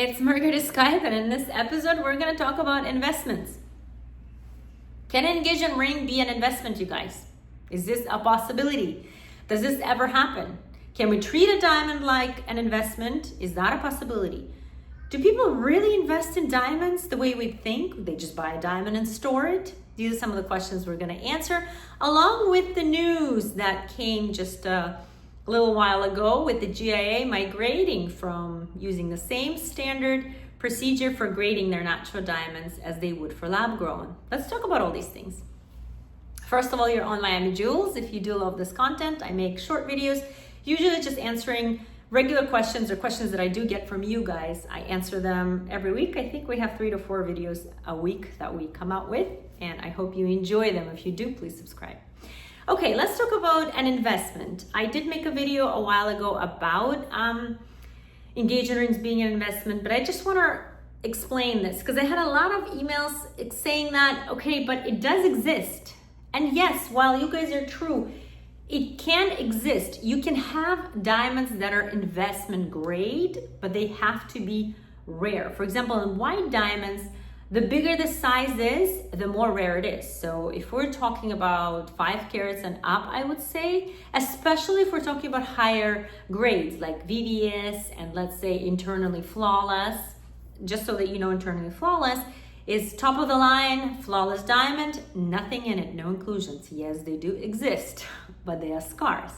It's Margaret Skype, and in this episode, we're going to talk about investments. Can an engagement ring be an investment, you guys? Is this a possibility? Does this ever happen? Can we treat a diamond like an investment? Is that a possibility? Do people really invest in diamonds the way we think? They just buy a diamond and store it? These are some of the questions we're going to answer, along with the news that came just a little while ago with the GIA migrating from using the same standard procedure for grading their natural diamonds as they would for lab grown. Let's talk about all these things. First of all, you're on Miami Jewels. If you do love this content, I make short videos, usually just answering regular questions or questions that I do get from you guys. I answer them every week. I think we have 3 to 4 videos a week that we come out with, and I hope you enjoy them. If you do, please subscribe. Okay, let's talk about an investment. I did make a video a while ago about engagement rings being an investment, but I just want to explain this because I had a lot of emails saying that, okay, but it does exist. And yes, while you guys are true, it can exist. You can have diamonds that are investment grade, but they have to be rare. For example, in white diamonds, the bigger the size is, the more rare it is. So if we're talking about 5 carats and up, I would say, especially if we're talking about higher grades like VVS and let's say internally flawless, just so that you know, internally flawless is top of the line, flawless diamond, nothing in it, no inclusions. Yes, they do exist, but they are scarce.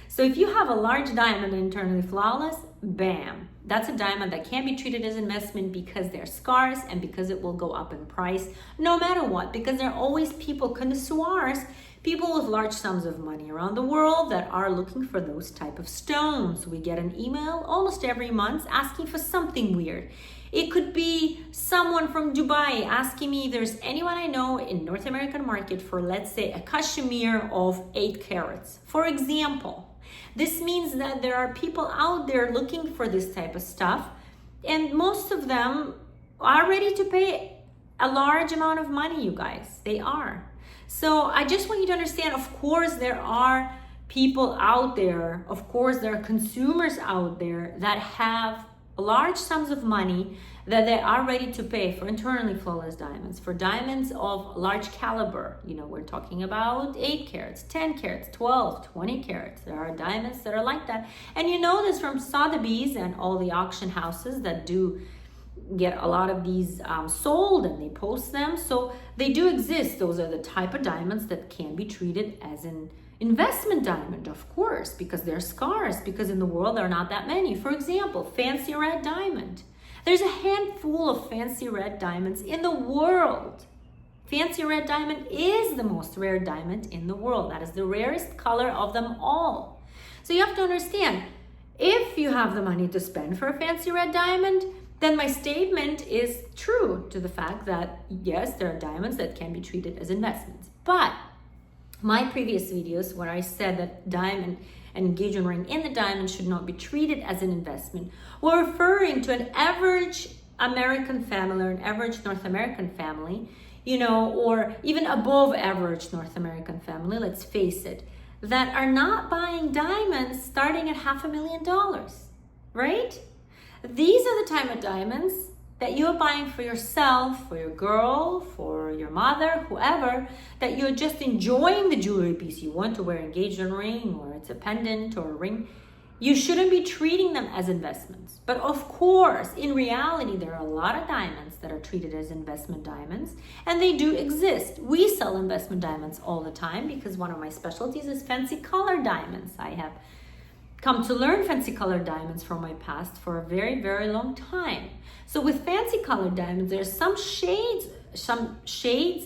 So if you have a large diamond internally flawless, bam, that's a diamond that can be treated as investment because they're scarce and because it will go up in price no matter what, because there are always people, connoisseurs, people with large sums of money around the world that are looking for those type of stones. We get an email almost every month asking for something weird. It could be someone from Dubai asking me if there's anyone I know in North American market for, let's say, a cashmere of 8 carats, for example. This means that there are people out there looking for this type of stuff, and most of them are ready to pay a large amount of money, you guys. They are. So I just want you to understand, of course, there are people out there, of course, there are consumers out there that have large sums of money that they are ready to pay for internally flawless diamonds, for diamonds of large caliber. You know, we're talking about 8 carats, 10 carats, 12, 20 carats. There are diamonds that are like that. And you know this from DeBeers and all the auction houses that do get a lot of these sold and they post them. So they do exist. Those are the type of diamonds that can be treated as an investment diamond, of course, because they're scarce, because in the world there are not that many. For example, fancy red diamond. There's a handful of fancy red diamonds in the world. Fancy red diamond is the most rare diamond in the world. That is the rarest color of them all. So you have to understand, if you have the money to spend for a fancy red diamond, then my statement is true to the fact that yes, there are diamonds that can be treated as investments. But my previous videos where I said that diamond and engagement ring in the diamond should not be treated as an investment were referring to an average American family or an average North American family, you know, or even above average North American family, let's face it, that are not buying diamonds starting at $500,000, right? These are the type of diamonds that you're buying for yourself, for your girl, for your mother, whoever, that you're just enjoying the jewelry piece. You want to wear an engagement ring or it's a pendant or a ring. You shouldn't be treating them as investments. But of course, in reality, there are a lot of diamonds that are treated as investment diamonds, and they do exist. We sell investment diamonds all the time because one of my specialties is fancy color diamonds. I have come to learn fancy colored diamonds from my past for a very, very long time. So with fancy colored diamonds, there's some shades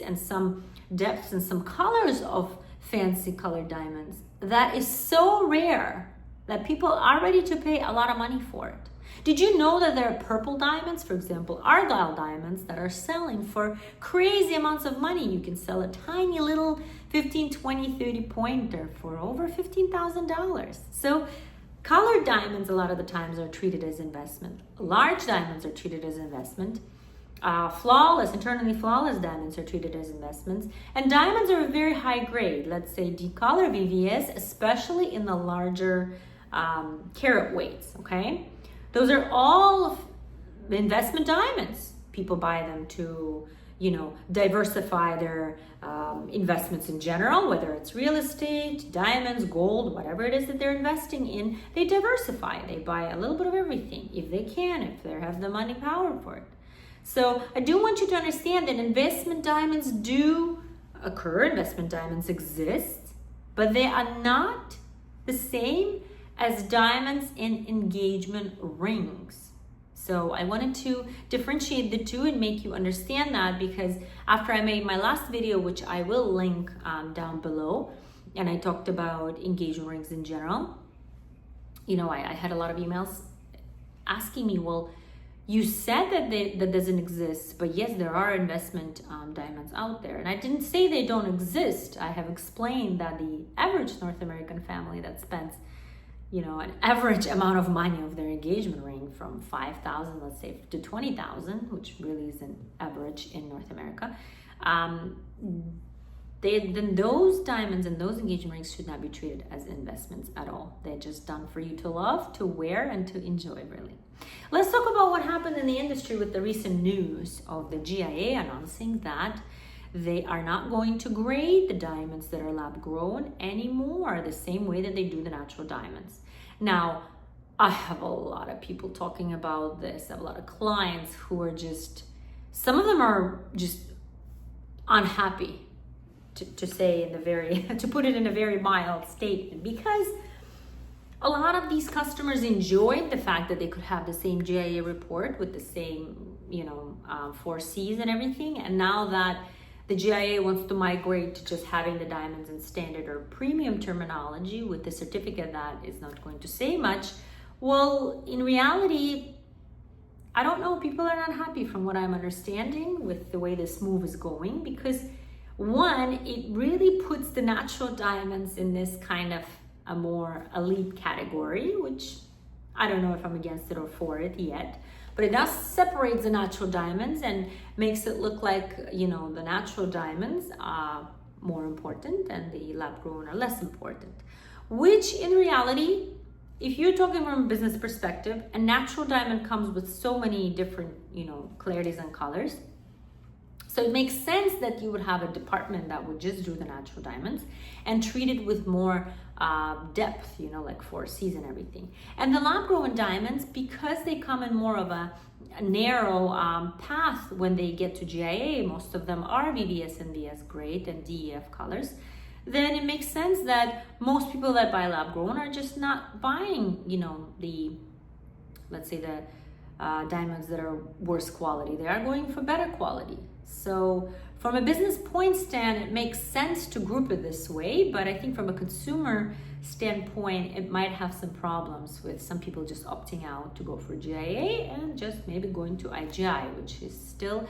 and some depths and some colors of fancy colored diamonds that is so rare that people are ready to pay a lot of money for it. Did you know that there are purple diamonds, for example, Argyle diamonds, that are selling for crazy amounts of money? You can sell a tiny little 15, 20, 30 pointer for over $15,000. So colored diamonds a lot of the times are treated as investment. Large diamonds are treated as investment. Flawless, internally flawless diamonds are treated as investments. And diamonds are a very high grade, let's say deep color VVS, especially in the larger carat weights, okay? Those are all investment diamonds. People buy them to, diversify their investments in general, whether it's real estate, diamonds, gold, whatever it is that they're investing in. They diversify. They buy a little bit of everything if they can, if they have the money power for it. So I do want you to understand that investment diamonds do occur, investment diamonds exist, but they are not the same as diamonds in engagement rings. So I wanted to differentiate the two and make you understand that, because after I made my last video, which I will link down below, and I talked about engagement rings in general, I had a lot of emails asking me, well, you said that doesn't exist, but yes, there are investment diamonds out there. And I didn't say they don't exist. I have explained that the average North American family that spends an average amount of money of their engagement ring from $5,000, let's say, to $20,000, which really is an average in North America. Then those diamonds and those engagement rings should not be treated as investments at all. They're just done for you to love, to wear, and to enjoy, really. Let's talk about what happened in the industry with the recent news of the GIA announcing that they are not going to grade the diamonds that are lab grown anymore the same way that they do the natural diamonds. Now, I have a lot of people talking about this. I have a lot of clients who are some of them are just unhappy, to say to put it in a very mild statement, because a lot of these customers enjoyed the fact that they could have the same GIA report with the same, 4 Cs and everything. And now that the GIA wants to migrate to just having the diamonds in standard or premium terminology with the certificate that is not going to say much, well, in reality, I don't know, people are not happy from what I'm understanding with the way this move is going, because one, it really puts the natural diamonds in this kind of a more elite category, which I don't know if I'm against it or for it yet, but it does separate the natural diamonds and makes it look like, the natural diamonds are more important and the lab grown are less important, which in reality, if you're talking from a business perspective, a natural diamond comes with so many different, clarities and colors. So it makes sense that you would have a department that would just do the natural diamonds and treat it with more depth, like 4 Cs and everything. And the lab grown diamonds, because they come in more of a narrow path when they get to GIA, most of them are VVS and VS grade and DEF colors, then it makes sense that most people that buy lab grown are just not buying, let's say the diamonds that are worse quality. They are going for better quality. So from a business point stand, it makes sense to group it this way, but I think from a consumer standpoint, it might have some problems with some people just opting out to go for GIA and just maybe going to IGI, which is still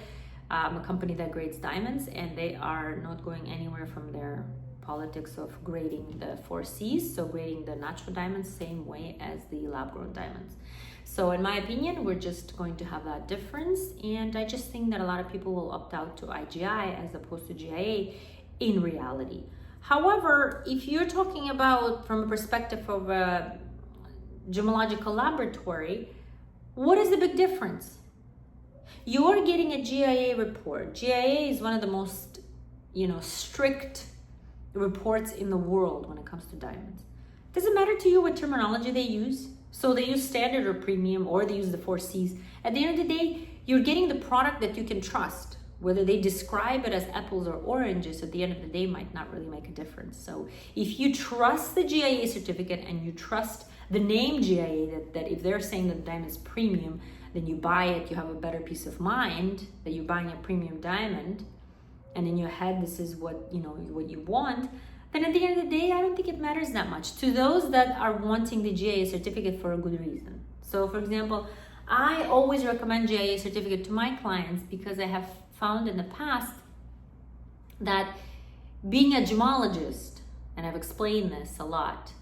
a company that grades diamonds, and they are not going anywhere from their politics of grading the 4 Cs, so grading the natural diamonds same way as the lab grown diamonds. So in my opinion, we're just going to have that difference, and I just think that a lot of people will opt out to IGI as opposed to GIA in reality. However, if you're talking about from a perspective of a gemological laboratory, what is the big difference? You're getting a GIA report. GIA is one of the most, strict reports in the world when it comes to diamonds. Does it matter to you what terminology they use? So they use standard or premium, or they use the 4 Cs. At the end of the day, you're getting the product that you can trust. Whether they describe it as apples or oranges, at the end of the day, might not really make a difference. So if you trust the GIA certificate and you trust the name GIA, that if they're saying that the diamond is premium, then you buy it, you have a better peace of mind that you're buying a premium diamond, and in your head, this is what what you want, then at the end of the day, I don't think it matters that much to those that are wanting the GIA certificate for a good reason. So for example, I always recommend GIA certificate to my clients because I have found in the past that being a gemologist, and I've explained this a lot,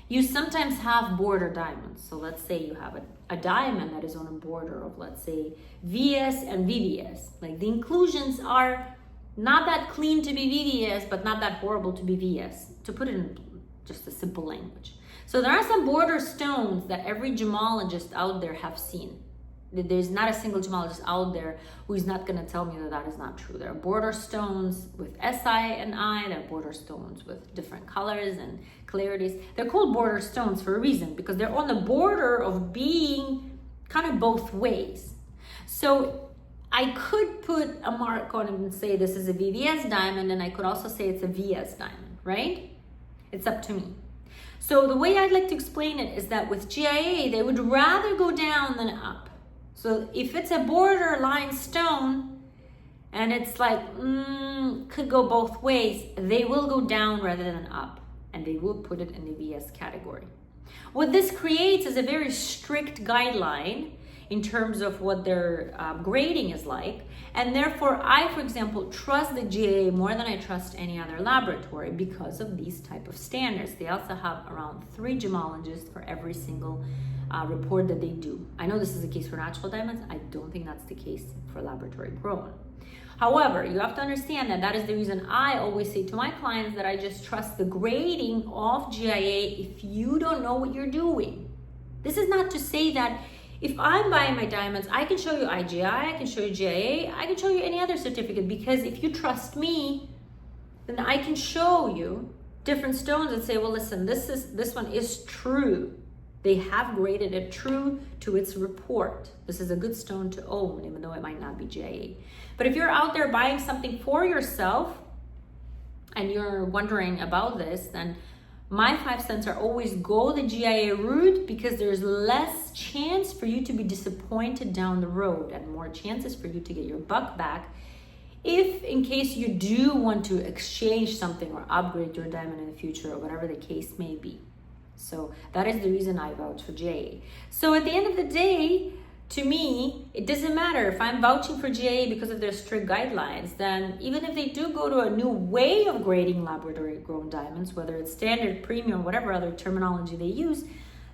you sometimes have border diamonds. So let's say you have a diamond that is on a border of, let's say, VS and VVS. Like the inclusions are not that clean to be VVS, but not that horrible to be VS, to put it in just a simple language. So there are some border stones that every gemologist out there have seen. There's not a single gemologist out there who is not going to tell me that that is not true. There are border stones with Si and I. There are border stones with different colors and clarities. They're called border stones for a reason, because they're on the border of being kind of both ways. So I could put a mark on it and say this is a VVS diamond, and I could also say it's a VS diamond, right? It's up to me. So the way I'd like to explain it is that with GIA, they would rather go down than up. So if it's a borderline stone and it's like, could go both ways, they will go down rather than up, and they will put it in the VS category. What this creates is a very strict guideline in terms of what their grading is like. And therefore, I, for example, trust the GIA more than I trust any other laboratory because of these type of standards. They also have around 3 gemologists for every single report that they do. I know this is the case for natural diamonds. I don't think that's the case for laboratory grown. However, you have to understand that that is the reason I always say to my clients that I just trust the grading of GIA if you don't know what you're doing. This is not to say that if I'm buying my diamonds, I can show you IGI, I can show you GIA, I can show you any other certificate, because if you trust me, then I can show you different stones and say, well, listen, this one is true. They have graded it true to its report. This is a good stone to own, even though it might not be GIA. But if you're out there buying something for yourself and you're wondering about this, then my 5 cents are always go the GIA route, because there's less chance for you to be disappointed down the road and more chances for you to get your buck back if, in case you do want to exchange something or upgrade your diamond in the future, or whatever the case may be. So that is the reason I vouch for GIA. So at the end of the day, to me, it doesn't matter if I'm vouching for GIA because of their strict guidelines. Then even if they do go to a new way of grading laboratory grown diamonds, whether it's standard, premium, whatever other terminology they use,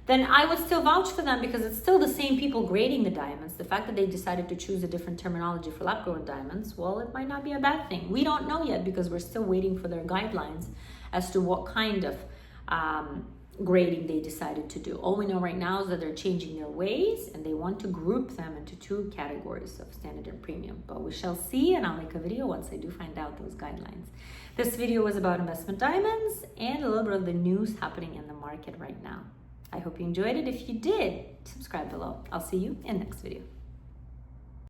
then I would still vouch for them, because it's still the same people grading the diamonds. The fact that they decided to choose a different terminology for lab grown diamonds, well, it might not be a bad thing. We don't know yet, because we're still waiting for their guidelines as to what kind of grading they decided to do. All we know right now is that they're changing their ways, and they want to group them into 2 categories of standard and premium. But we shall see, and I'll make a video once I do find out those guidelines. This video was about investment diamonds and a little bit of the news happening in the market right now. I hope you enjoyed it. If you did, subscribe below. I'll see you in the next video.